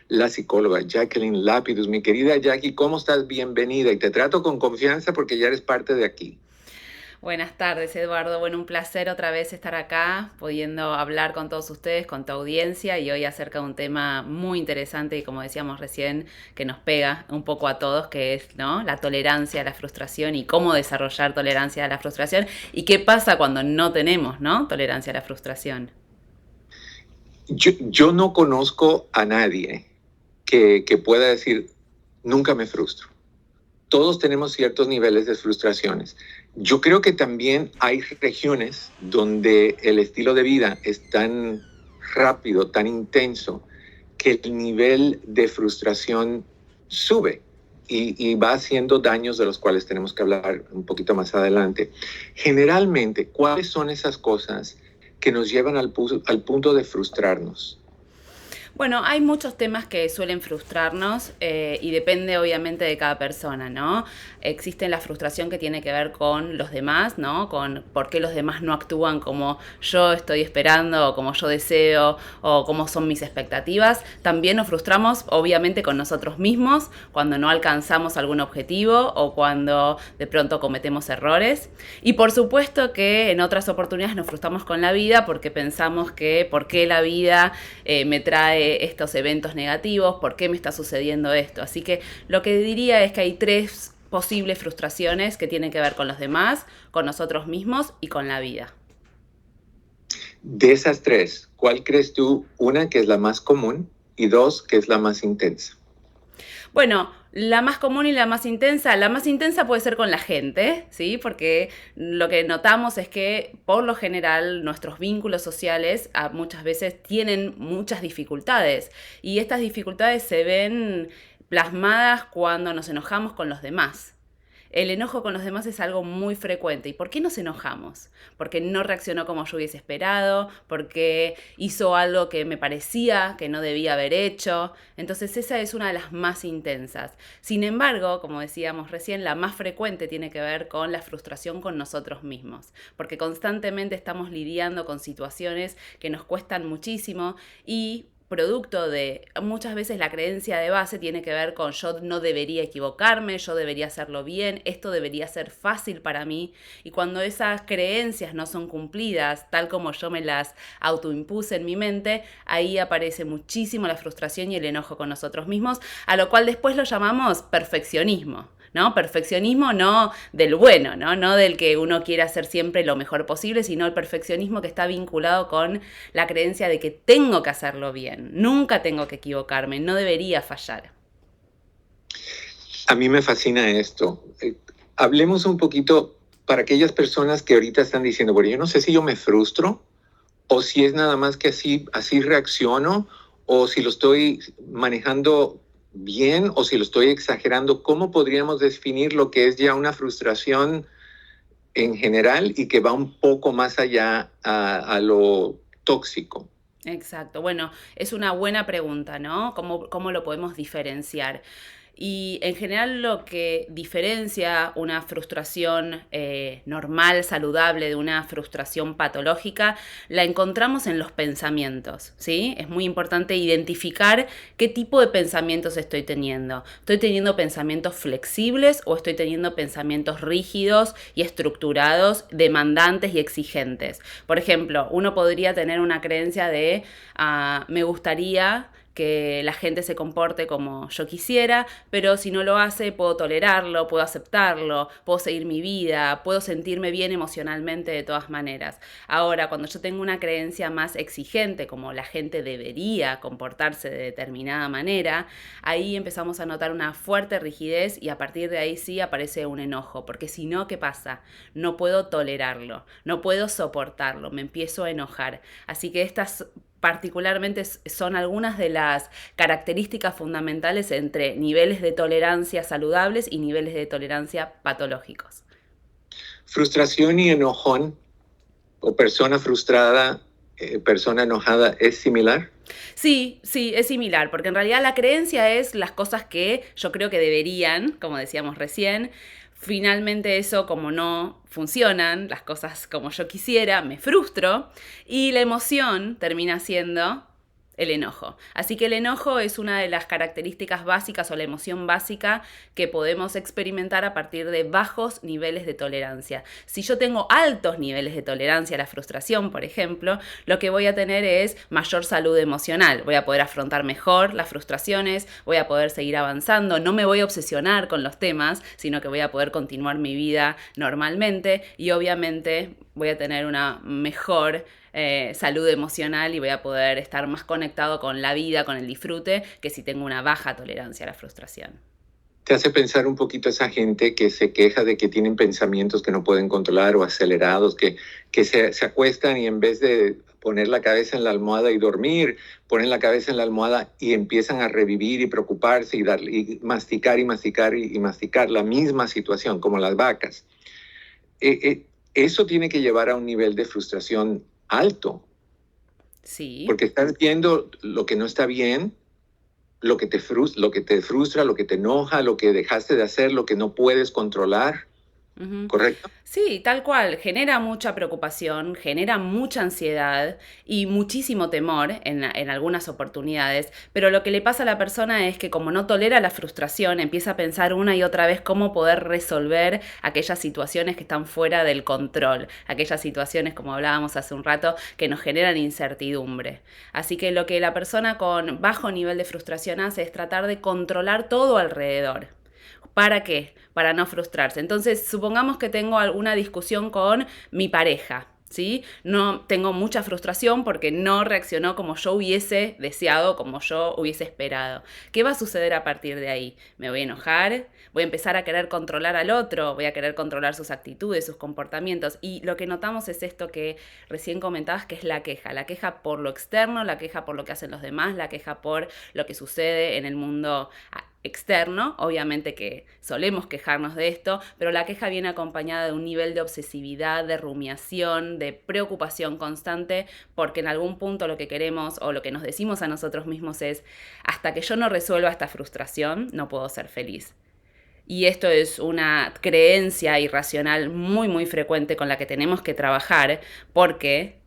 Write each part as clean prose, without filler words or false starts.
la psicóloga Jacqueline Lapidus. Mi querida Jackie, ¿cómo estás? Bienvenida. Y te trato con confianza porque ya eres parte de aquí. Buenas tardes, Eduardo. Bueno, un placer otra vez estar acá, pudiendo hablar con todos ustedes, con tu audiencia y hoy acerca de un tema muy interesante y como decíamos recién, que nos pega un poco a todos, que es, ¿no?, la tolerancia a la frustración y cómo desarrollar tolerancia a la frustración y qué pasa cuando no tenemos, ¿no?, tolerancia a la frustración. Yo no conozco a nadie que pueda decir, nunca me frustro. Todos tenemos ciertos niveles de frustraciones. Yo creo que también hay regiones donde el estilo de vida es tan rápido, tan intenso, que el nivel de frustración sube y va haciendo daños de los cuales tenemos que hablar un poquito más adelante. Generalmente, ¿cuáles son esas cosas que nos llevan al punto de frustrarnos? Bueno, hay muchos temas que suelen frustrarnos y depende obviamente de cada persona, ¿no? Existe la frustración que tiene que ver con los demás, ¿no? Con por qué los demás no actúan como yo estoy esperando o como yo deseo o como son mis expectativas. También nos frustramos obviamente con nosotros mismos cuando no alcanzamos algún objetivo o cuando de pronto cometemos errores. Y por supuesto que en otras oportunidades nos frustramos con la vida porque pensamos que por qué la vida me trae estos eventos negativos, por qué me está sucediendo esto. Así que lo que diría es que hay tres posibles frustraciones que tienen que ver con los demás, con nosotros mismos y con la vida. De esas tres, ¿cuál crees tú, una, que es la más común y dos, que es la más intensa? Bueno, la más común y la más intensa puede ser con la gente, ¿sí? Porque lo que notamos es que por lo general nuestros vínculos sociales muchas veces tienen muchas dificultades y estas dificultades se ven plasmadas cuando nos enojamos con los demás. El enojo con los demás es algo muy frecuente. ¿Y por qué nos enojamos? Porque no reaccionó como yo hubiese esperado, porque hizo algo que me parecía que no debía haber hecho. Entonces esa es una de las más intensas. Sin embargo, como decíamos recién, la más frecuente tiene que ver con la frustración con nosotros mismos, porque constantemente estamos lidiando con situaciones que nos cuestan muchísimo y producto de muchas veces la creencia de base tiene que ver con yo no debería equivocarme, yo debería hacerlo bien, esto debería ser fácil para mí y cuando esas creencias no son cumplidas tal como yo me las autoimpuse en mi mente, ahí aparece muchísimo la frustración y el enojo con nosotros mismos, a lo cual después lo llamamos perfeccionismo. ¿No? Perfeccionismo no del bueno, ¿no? No del que uno quiere hacer siempre lo mejor posible, sino el perfeccionismo que está vinculado con la creencia de que tengo que hacerlo bien, nunca tengo que equivocarme, no debería fallar. A mí me fascina esto. Hablemos un poquito para aquellas personas que ahorita están diciendo, bueno, yo no sé si yo me frustro o si es nada más que así reacciono o si lo estoy manejando bien o si lo estoy exagerando. ¿Cómo podríamos definir lo que es ya una frustración en general y que va un poco más allá a lo tóxico? Exacto. Bueno, es una buena pregunta, ¿no? ¿Cómo lo podemos diferenciar? Y en general lo que diferencia una frustración normal, saludable, de una frustración patológica, la encontramos en los pensamientos, ¿sí? Es muy importante identificar qué tipo de pensamientos estoy teniendo. ¿Estoy teniendo pensamientos flexibles o estoy teniendo pensamientos rígidos y estructurados, demandantes y exigentes? Por ejemplo, uno podría tener una creencia de me gustaría que la gente se comporte como yo quisiera, pero si no lo hace puedo tolerarlo, puedo aceptarlo, puedo seguir mi vida, puedo sentirme bien emocionalmente de todas maneras. Ahora, cuando yo tengo una creencia más exigente, como la gente debería comportarse de determinada manera, ahí empezamos a notar una fuerte rigidez y a partir de ahí sí aparece un enojo, porque si no, ¿qué pasa? No puedo tolerarlo, no puedo soportarlo, me empiezo a enojar. Así que estas particularmente son algunas de las características fundamentales entre niveles de tolerancia saludables y niveles de tolerancia patológicos. Frustración y enojón o persona frustrada, persona enojada, ¿es similar? Sí, sí, es similar, porque en realidad la creencia es las cosas que yo creo que deberían, como decíamos recién. Finalmente eso, como no funcionan las cosas como yo quisiera, me frustro y la emoción termina siendo El enojo. Así que el enojo es una de las características básicas o la emoción básica que podemos experimentar a partir de bajos niveles de tolerancia. Si yo tengo altos niveles de tolerancia a la frustración, por ejemplo, lo que voy a tener es mayor salud emocional. Voy a poder afrontar mejor las frustraciones, voy a poder seguir avanzando, no me voy a obsesionar con los temas, sino que voy a poder continuar mi vida normalmente y obviamente voy a tener una mejor salud emocional y voy a poder estar más conectado con la vida, con el disfrute, que si tengo una baja tolerancia a la frustración. Te hace pensar un poquito esa gente que se queja de que tienen pensamientos que no pueden controlar o acelerados, que se acuestan y en vez de poner la cabeza en la almohada y dormir, ponen la cabeza en la almohada y empiezan a revivir y preocuparse y masticar y masticar y masticar la misma situación, como las vacas. Eso tiene que llevar a un nivel de frustración alto. Sí. Porque estás viendo lo que no está bien, lo que te frustra, lo que te enoja, lo que dejaste de hacer, lo que no puedes controlar. ¿Correcto? Sí, tal cual. Genera mucha preocupación, genera mucha ansiedad y muchísimo temor en algunas oportunidades, pero lo que le pasa a la persona es que como no tolera la frustración, empieza a pensar una y otra vez cómo poder resolver aquellas situaciones que están fuera del control, aquellas situaciones, como hablábamos hace un rato, que nos generan incertidumbre. Así que lo que la persona con bajo nivel de frustración hace es tratar de controlar todo alrededor. ¿Para qué? Para no frustrarse. Entonces, supongamos que tengo alguna discusión con mi pareja, ¿sí? No tengo mucha frustración porque no reaccionó como yo hubiese deseado, como yo hubiese esperado. ¿Qué va a suceder a partir de ahí? Me voy a enojar, voy a empezar a querer controlar al otro, voy a querer controlar sus actitudes, sus comportamientos. Y lo que notamos es esto que recién comentabas, que es la queja por lo externo, la queja por lo que hacen los demás, la queja por lo que sucede en el mundo externo. Obviamente que solemos quejarnos de esto, pero la queja viene acompañada de un nivel de obsesividad, de rumiación, de preocupación constante, porque en algún punto lo que queremos o lo que nos decimos a nosotros mismos es: hasta que yo no resuelva esta frustración, no puedo ser feliz. Y esto es una creencia irracional muy, muy frecuente con la que tenemos que trabajar, porque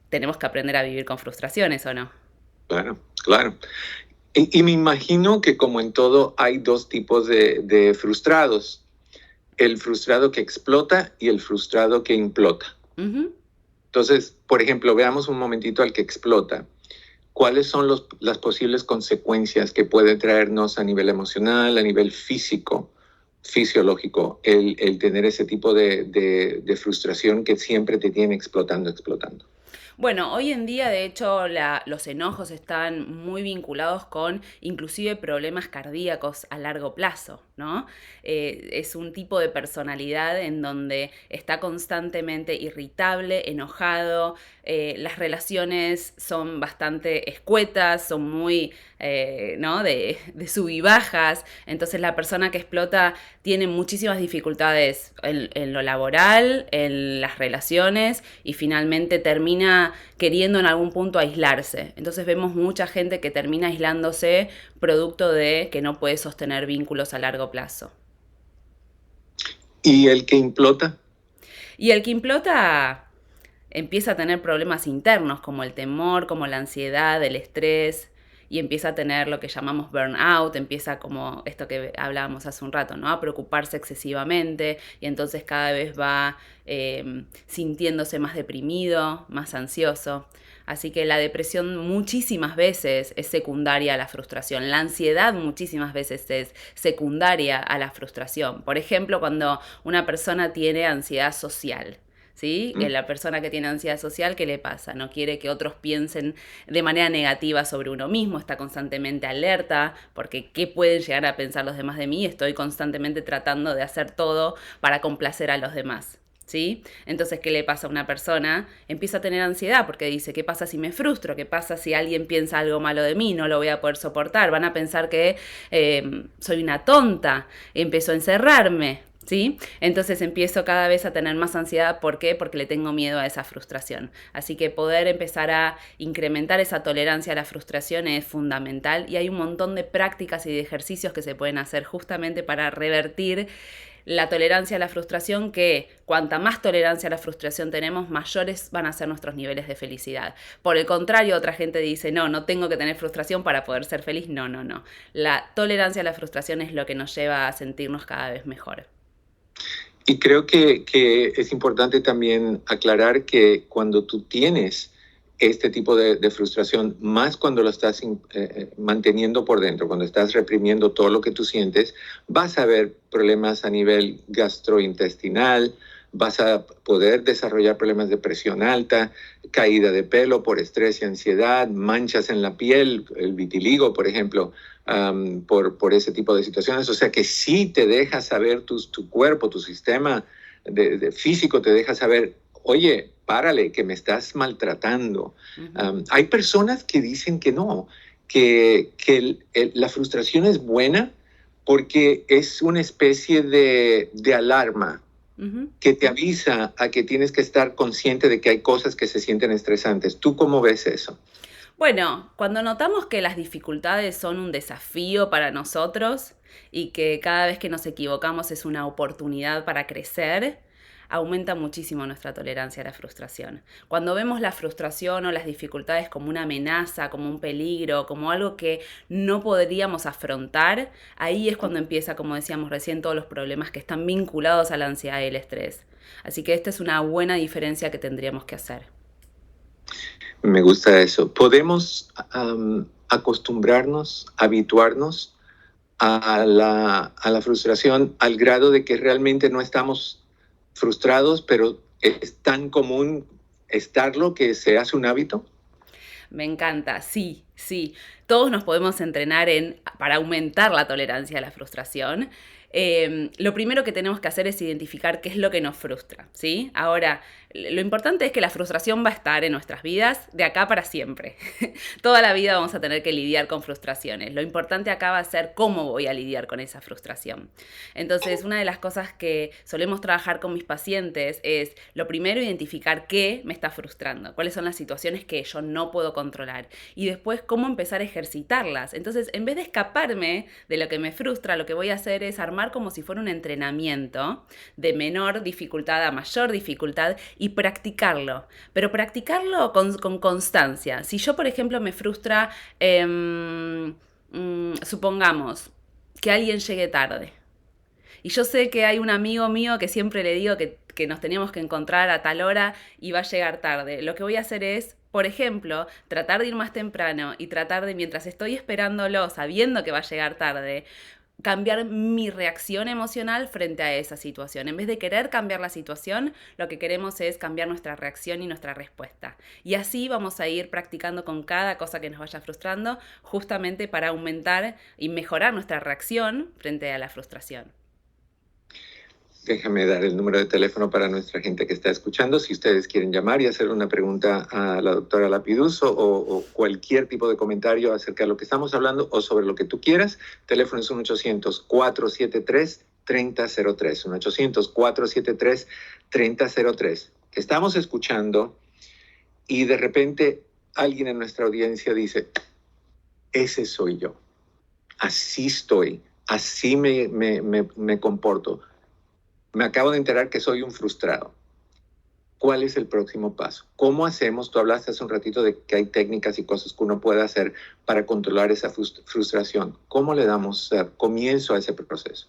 tenemos que aprender a vivir con frustraciones, ¿o no? Claro, claro. Y me imagino que como en todo hay dos tipos de frustrados. El frustrado que explota y el frustrado que implota. Uh-huh. Entonces, por ejemplo, veamos un momentito al que explota. ¿Cuáles son las posibles consecuencias que puede traernos a nivel emocional, a nivel físico, fisiológico, el tener ese tipo de frustración que siempre te tiene explotando? Bueno, hoy en día, de hecho, los enojos están muy vinculados con inclusive problemas cardíacos a largo plazo, ¿no? Es un tipo de personalidad en donde está constantemente irritable, enojado, las relaciones son bastante escuetas, son muy, ¿no? de sub y bajas. Entonces la persona que explota tiene muchísimas dificultades en lo laboral, en las relaciones, y finalmente termina queriendo en algún punto aislarse. Entonces vemos mucha gente que termina aislándose producto de que no puede sostener vínculos a largo plazo. ¿Y el que implota? Y el que implota empieza a tener problemas internos como el temor, como la ansiedad, el estrés, y empieza a tener lo que llamamos burnout, empieza como esto que hablábamos hace un rato, ¿no? A preocuparse excesivamente, y entonces cada vez va sintiéndose más deprimido, más ansioso. Así que la depresión muchísimas veces es secundaria a la frustración. La ansiedad muchísimas veces es secundaria a la frustración. Por ejemplo, cuando una persona tiene ansiedad social, ¿sí? La persona que tiene ansiedad social, ¿qué le pasa? No quiere que otros piensen de manera negativa sobre uno mismo, está constantemente alerta, porque ¿qué pueden llegar a pensar los demás de mí? Estoy constantemente tratando de hacer todo para complacer a los demás. ¿Sí? Entonces, ¿qué le pasa a una persona? Empieza a tener ansiedad porque dice: ¿qué pasa si me frustro? ¿Qué pasa si alguien piensa algo malo de mí? No lo voy a poder soportar. Van a pensar que soy una tonta. Empiezo a encerrarme. ¿Sí? Entonces empiezo cada vez a tener más ansiedad. ¿Por qué? Porque le tengo miedo a esa frustración. Así que poder empezar a incrementar esa tolerancia a la frustración es fundamental, y hay un montón de prácticas y de ejercicios que se pueden hacer justamente para revertir la tolerancia a la frustración, que cuanta más tolerancia a la frustración tenemos, mayores van a ser nuestros niveles de felicidad. Por el contrario, otra gente dice, no, no tengo que tener frustración para poder ser feliz. No, no, no. La tolerancia a la frustración es lo que nos lleva a sentirnos cada vez mejor. Y creo que es importante también aclarar que cuando tú tienes este tipo de frustración, más cuando lo estás manteniendo por dentro, cuando estás reprimiendo todo lo que tú sientes, vas a ver problemas a nivel gastrointestinal, vas a poder desarrollar problemas de presión alta, caída de pelo por estrés y ansiedad, manchas en la piel, el vitiligo, por ejemplo, por ese tipo de situaciones. O sea que sí te deja saber tu cuerpo, tu sistema de físico te deja saber, oye, párale, que me estás maltratando. Hay personas que dicen que no, que la frustración es buena porque es una especie de alarma que te avisa a que tienes que estar consciente de que hay cosas que se sienten estresantes. ¿Tú cómo ves eso? Bueno, cuando notamos que las dificultades son un desafío para nosotros y que cada vez que nos equivocamos es una oportunidad para crecer, aumenta muchísimo nuestra tolerancia a la frustración. Cuando vemos la frustración o las dificultades como una amenaza, como un peligro, como algo que no podríamos afrontar, ahí es cuando empieza, como decíamos recién, todos los problemas que están vinculados a la ansiedad y el estrés. Así que esta es una buena diferencia que tendríamos que hacer. Me gusta eso. ¿Podemos acostumbrarnos, habituarnos a la frustración al grado de que realmente no estamos frustrados, pero es tan común estarlo que se hace un hábito? Me encanta, sí, sí. Todos nos podemos entrenar para aumentar la tolerancia a la frustración. Lo primero que tenemos que hacer es identificar qué es lo que nos frustra, ¿sí? Ahora, lo importante es que la frustración va a estar en nuestras vidas de acá para siempre. Toda la vida vamos a tener que lidiar con frustraciones. Lo importante acá va a ser cómo voy a lidiar con esa frustración. Entonces, una de las cosas que solemos trabajar con mis pacientes es, lo primero, identificar qué me está frustrando, cuáles son las situaciones que yo no puedo controlar y después cómo empezar a ejercitarlas. Entonces, en vez de escaparme de lo que me frustra, lo que voy a hacer es armar como si fuera un entrenamiento de menor dificultad a mayor dificultad y practicarlo. Pero practicarlo con constancia. Si yo, por ejemplo, me frustra, supongamos, que alguien llegue tarde. Y yo sé que hay un amigo mío que siempre le digo que nos teníamos que encontrar a tal hora y va a llegar tarde. Lo que voy a hacer es, por ejemplo, tratar de ir más temprano y tratar de, mientras estoy esperándolo, sabiendo que va a llegar tarde, cambiar mi reacción emocional frente a esa situación. En vez de querer cambiar la situación, lo que queremos es cambiar nuestra reacción y nuestra respuesta. Y así vamos a ir practicando con cada cosa que nos vaya frustrando, justamente para aumentar y mejorar nuestra reacción frente a la frustración. Déjame dar el número de teléfono para nuestra gente que está escuchando. Si ustedes quieren llamar y hacer una pregunta a la doctora Lapiduso o cualquier tipo de comentario acerca de lo que estamos hablando o sobre lo que tú quieras, teléfono es 1-800-473-3003. 1-800-473-3003. Que estamos escuchando y de repente alguien en nuestra audiencia dice, ese soy yo. Así estoy. Así me comporto. Me acabo de enterar que soy un frustrado. ¿Cuál es el próximo paso? ¿Cómo hacemos? Tú hablaste hace un ratito de que hay técnicas y cosas que uno puede hacer para controlar esa frustración. ¿Cómo le damos comienzo a ese proceso?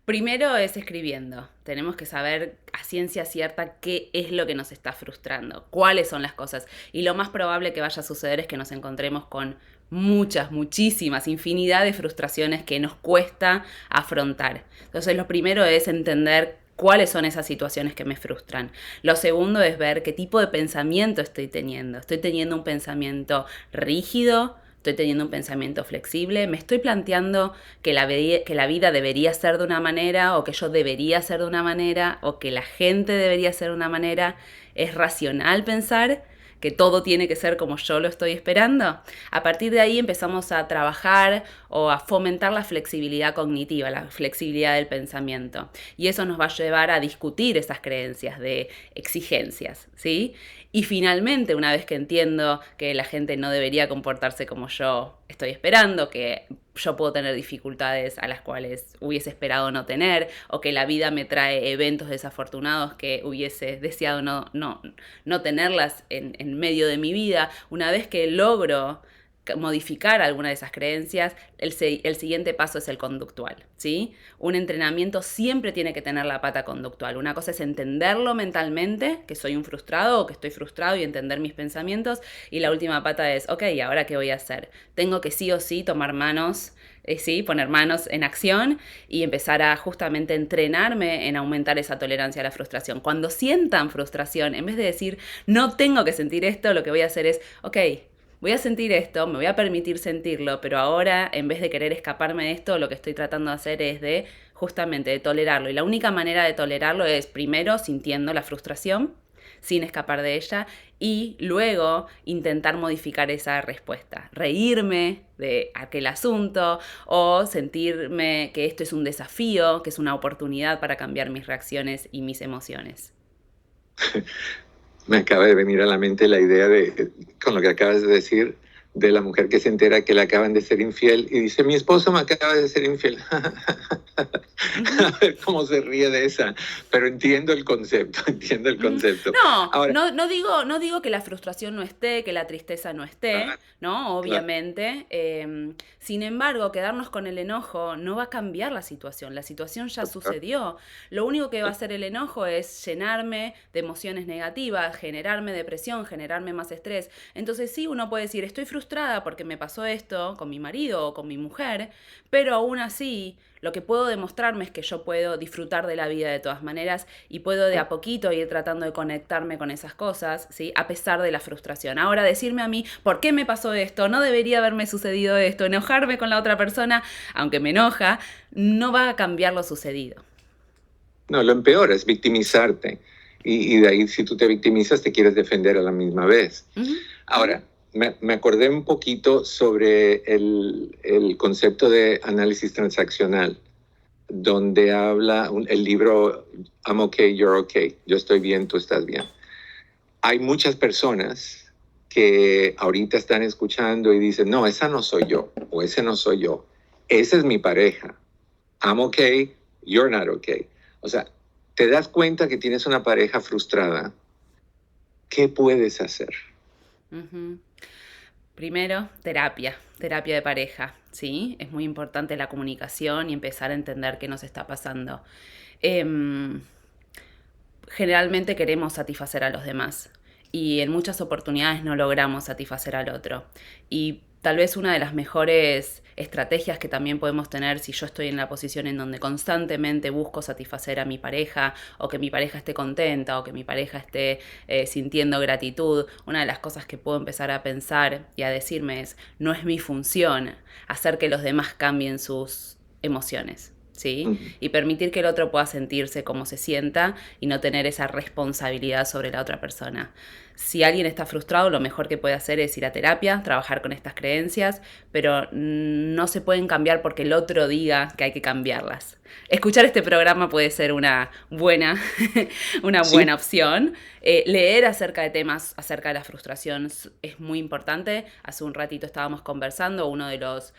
Primero es escribiendo. Tenemos que saber a ciencia cierta qué es lo que nos está frustrando, cuáles son las cosas. Y lo más probable que vaya a suceder es que nos encontremos con muchísimas, infinidad de frustraciones que nos cuesta afrontar. Entonces, lo primero es entender cuáles son esas situaciones que me frustran. Lo segundo es ver qué tipo de pensamiento estoy teniendo. ¿Estoy teniendo un pensamiento rígido? ¿Estoy teniendo un pensamiento flexible? ¿Me estoy planteando que la vida debería ser de una manera, o que yo debería ser de una manera, o que la gente debería ser de una manera? ¿Es racional pensar que todo tiene que ser como yo lo estoy esperando? A partir de ahí empezamos a trabajar o a fomentar la flexibilidad cognitiva, la flexibilidad del pensamiento. Y eso nos va a llevar a discutir esas creencias de exigencias, ¿sí? Y finalmente, una vez que entiendo que la gente no debería comportarse como yo estoy esperando, que yo puedo tener dificultades a las cuales hubiese esperado no tener, o que la vida me trae eventos desafortunados que hubiese deseado no tenerlas en medio de mi vida. Una vez que logro modificar alguna de esas creencias, el siguiente paso es el conductual, ¿sí? Un entrenamiento siempre tiene que tener la pata conductual. Una cosa es entenderlo mentalmente, que soy un frustrado o que estoy frustrado y entender mis pensamientos, y la última pata es, ok, ¿ahora qué voy a hacer? Tengo que sí o sí tomar manos, sí, poner manos en acción y empezar a justamente entrenarme en aumentar esa tolerancia a la frustración. Cuando sientan frustración, en vez de decir, no tengo que sentir esto, lo que voy a hacer es, ok, voy a sentir esto, me voy a permitir sentirlo, pero ahora, en vez de querer escaparme de esto, lo que estoy tratando de hacer es de, justamente, de tolerarlo. Y la única manera de tolerarlo es, primero, sintiendo la frustración, sin escapar de ella, y luego intentar modificar esa respuesta. Reírme de aquel asunto o sentirme que esto es un desafío, que es una oportunidad para cambiar mis reacciones y mis emociones. Me acaba de venir a la mente la idea de, con lo que acabas de decir, de la mujer que se entera que le acaban de ser infiel y dice, mi esposo me acaba de ser infiel. A ver cómo se ríe de esa. Pero entiendo el concepto, entiendo el concepto. Ahora, no digo que la frustración no esté, que la tristeza no esté, ¿no? Obviamente. Claro. Sin embargo, quedarnos con el enojo no va a cambiar la situación. La situación ya sucedió. Lo único que va a hacer el enojo es llenarme de emociones negativas, generarme depresión, generarme más estrés. Entonces sí, uno puede decir, estoy frustrada porque me pasó esto con mi marido o con mi mujer, pero aún así lo que puedo demostrarme es que yo puedo disfrutar de la vida de todas maneras y puedo de a poquito ir tratando de conectarme con esas cosas, ¿sí? A pesar de la frustración. Ahora decirme a mí, ¿por qué me pasó esto? No debería haberme sucedido esto. Enojarme con la otra persona, aunque me enoja, no va a cambiar lo sucedido. No, lo empeora, es victimizarte. Y de ahí, si tú te victimizas, te quieres defender a la misma vez. Ahora, me acordé un poquito sobre el concepto de análisis transaccional, donde habla el libro I'm okay, you're okay. Yo estoy bien, tú estás bien. Hay muchas personas que ahorita están escuchando y dicen, no, esa no soy yo, o ese no soy yo. Esa es mi pareja. I'm okay, you're not okay. O sea, te das cuenta que tienes una pareja frustrada. ¿Qué puedes hacer? Primero, terapia de pareja, ¿sí? Es muy importante la comunicación y empezar a entender qué nos está pasando. Generalmente queremos satisfacer a los demás y en muchas oportunidades no logramos satisfacer al otro. Y tal vez una de las mejores estrategias que también podemos tener si yo estoy en la posición en donde constantemente busco satisfacer a mi pareja o que mi pareja esté contenta o que mi pareja esté sintiendo gratitud, una de las cosas que puedo empezar a pensar y a decirme es, no es mi función hacer que los demás cambien sus emociones. ¿Sí? Y permitir que el otro pueda sentirse como se sienta y no tener esa responsabilidad sobre la otra persona. Si alguien está frustrado, lo mejor que puede hacer es ir a terapia, trabajar con estas creencias, pero no se pueden cambiar porque el otro diga que hay que cambiarlas. Escuchar este programa puede ser una buena opción. Leer acerca de temas acerca de la frustración es muy importante. Hace un ratito estábamos conversando, uno de los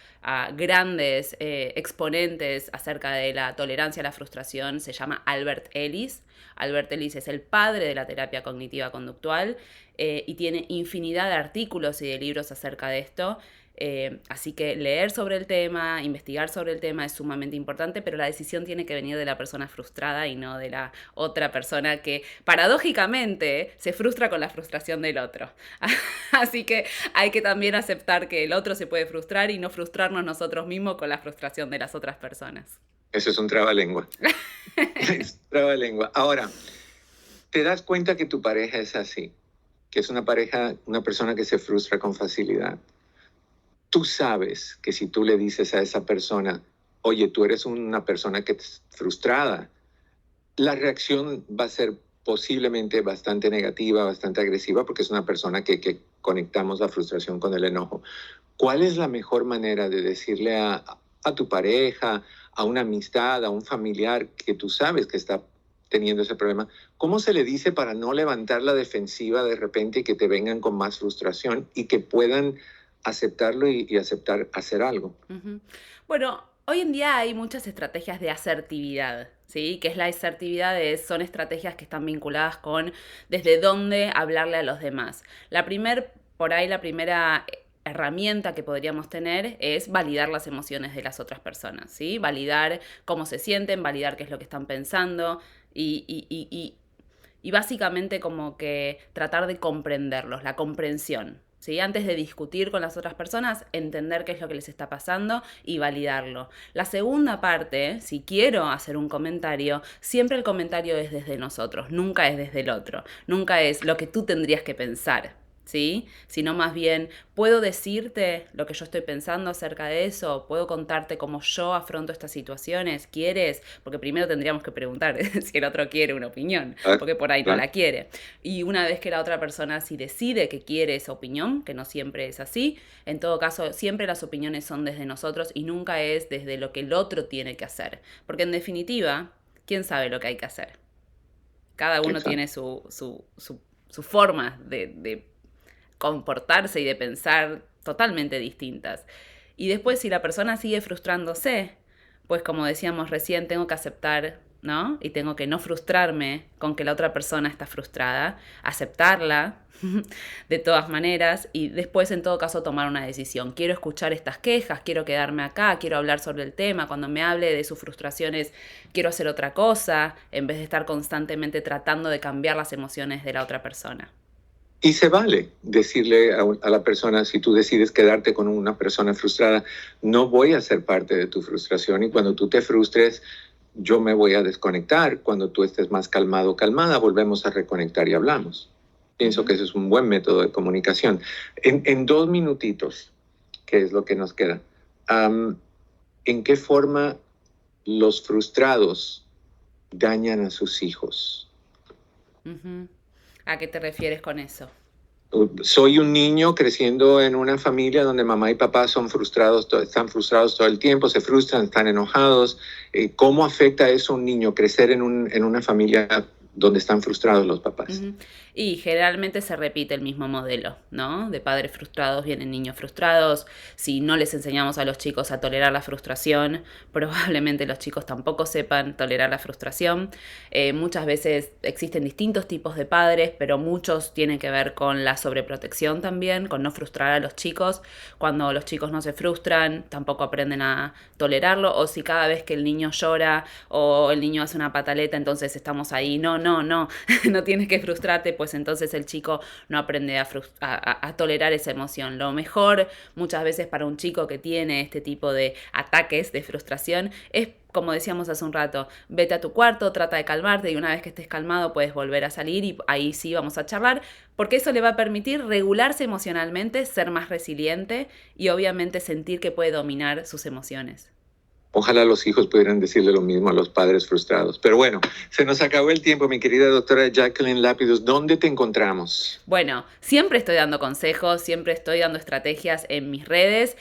grandes exponentes acerca de la tolerancia a la frustración se llama Albert Ellis. Albert Ellis es el padre de la terapia cognitiva conductual y tiene infinidad de artículos y de libros acerca de esto. Así que leer sobre el tema, investigar sobre el tema es sumamente importante, pero la decisión tiene que venir de la persona frustrada y no de la otra persona que paradójicamente se frustra con la frustración del otro. Así que hay que también aceptar que el otro se puede frustrar y no frustrarnos nosotros mismos con la frustración de las otras personas. Eso es un trabalengua. Es un trabalengua. Ahora, ¿te das cuenta que tu pareja es así? Que es una persona que se frustra con facilidad. Tú sabes que si tú le dices a esa persona, oye, tú eres una persona que es frustrada, la reacción va a ser posiblemente bastante negativa, bastante agresiva, porque es una persona que conectamos la frustración con el enojo. ¿Cuál es la mejor manera de decirle a tu pareja, a una amistad, a un familiar que tú sabes que está teniendo ese problema? ¿Cómo se le dice para no levantar la defensiva de repente y que te vengan con más frustración y que puedan aceptarlo y aceptar hacer algo. Ujú. Bueno, hoy en día hay muchas estrategias de asertividad, ¿sí? Que es la asertividad, son estrategias que están vinculadas con desde dónde hablarle a los demás. La primera herramienta que podríamos tener es validar las emociones de las otras personas, ¿sí? Validar cómo se sienten, validar qué es lo que están pensando y básicamente como que tratar de comprenderlos, la comprensión. ¿Sí? Antes de discutir con las otras personas, entender qué es lo que les está pasando y validarlo. La segunda parte, si quiero hacer un comentario, siempre el comentario es desde nosotros, nunca es desde el otro, nunca es lo que tú tendrías que pensar. ¿Sí? Sino más bien, ¿puedo decirte lo que yo estoy pensando acerca de eso? ¿Puedo contarte cómo yo afronto estas situaciones? ¿Quieres? Porque primero tendríamos que preguntar si el otro quiere una opinión, porque por ahí no la quiere. Y una vez que la otra persona sí decide que quiere esa opinión, que no siempre es así, en todo caso, siempre las opiniones son desde nosotros y nunca es desde lo que el otro tiene que hacer. Porque en definitiva, ¿quién sabe lo que hay que hacer? Cada uno Exacto. tiene su forma de comportarse y de pensar totalmente distintas. Y después si la persona sigue frustrándose, pues como decíamos recién, tengo que aceptar, ¿no? Y tengo que no frustrarme con que la otra persona está frustrada, aceptarla de todas maneras y después en todo caso tomar una decisión. Quiero escuchar estas quejas, quiero quedarme acá, quiero hablar sobre el tema, cuando me hable de sus frustraciones quiero hacer otra cosa, en vez de estar constantemente tratando de cambiar las emociones de la otra persona. Y se vale decirle a la persona, si tú decides quedarte con una persona frustrada, no voy a ser parte de tu frustración y cuando tú te frustres, yo me voy a desconectar. Cuando tú estés más calmado o calmada, volvemos a reconectar y hablamos. Pienso que ese es un buen método de comunicación. En 2 minutitos, que es lo que nos queda, ¿en qué forma los frustrados dañan a sus hijos? Uh-huh. ¿A qué te refieres con eso? Soy un niño creciendo en una familia donde mamá y papá son frustrados, están frustrados todo el tiempo, se frustran, están enojados. ¿Cómo afecta eso a un niño crecer en una familia donde están frustrados los papás? Uh-huh. Y generalmente se repite el mismo modelo, ¿no? De padres frustrados vienen niños frustrados. Si no les enseñamos a los chicos a tolerar la frustración, probablemente los chicos tampoco sepan tolerar la frustración. Muchas veces existen distintos tipos de padres, pero muchos tienen que ver con la sobreprotección también, con no frustrar a los chicos. Cuando los chicos no se frustran, tampoco aprenden a tolerarlo. O si cada vez que el niño llora o el niño hace una pataleta, entonces estamos ahí, no, no tienes que frustrarte, pues entonces el chico no aprende a tolerar esa emoción. Lo mejor muchas veces para un chico que tiene este tipo de ataques de frustración es, como decíamos hace un rato, vete a tu cuarto, trata de calmarte y una vez que estés calmado puedes volver a salir y ahí sí vamos a charlar, porque eso le va a permitir regularse emocionalmente, ser más resiliente y obviamente sentir que puede dominar sus emociones. Ojalá los hijos pudieran decirle lo mismo a los padres frustrados. Pero bueno, se nos acabó el tiempo, mi querida doctora Jacqueline Lapidus. ¿Dónde te encontramos? Bueno, siempre estoy dando consejos, siempre estoy dando estrategias en mis redes.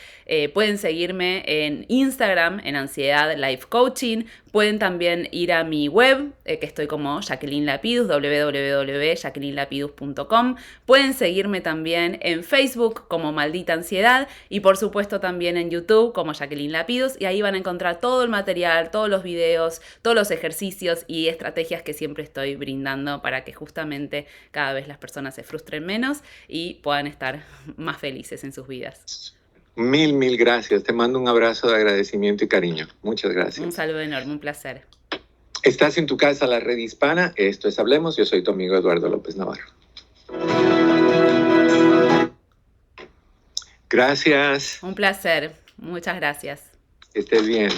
Pueden seguirme en Instagram, en Ansiedad Life Coaching. Pueden también ir a mi web, que estoy como Jacqueline Lapidus, www.jacquelinelapidus.com. Pueden seguirme también en Facebook como Maldita Ansiedad y por supuesto también en YouTube como Jacqueline Lapidus. Y ahí van a encontrar todo el material, todos los videos, todos los ejercicios y estrategias que siempre estoy brindando para que justamente cada vez las personas se frustren menos y puedan estar más felices en sus vidas. Mil gracias. Te mando un abrazo de agradecimiento y cariño. Muchas gracias. Un saludo enorme, un placer. Estás en tu casa, la red hispana. Esto es Hablemos. Yo soy tu amigo Eduardo López Navarro. Gracias. Un placer. Muchas gracias. Que estés bien.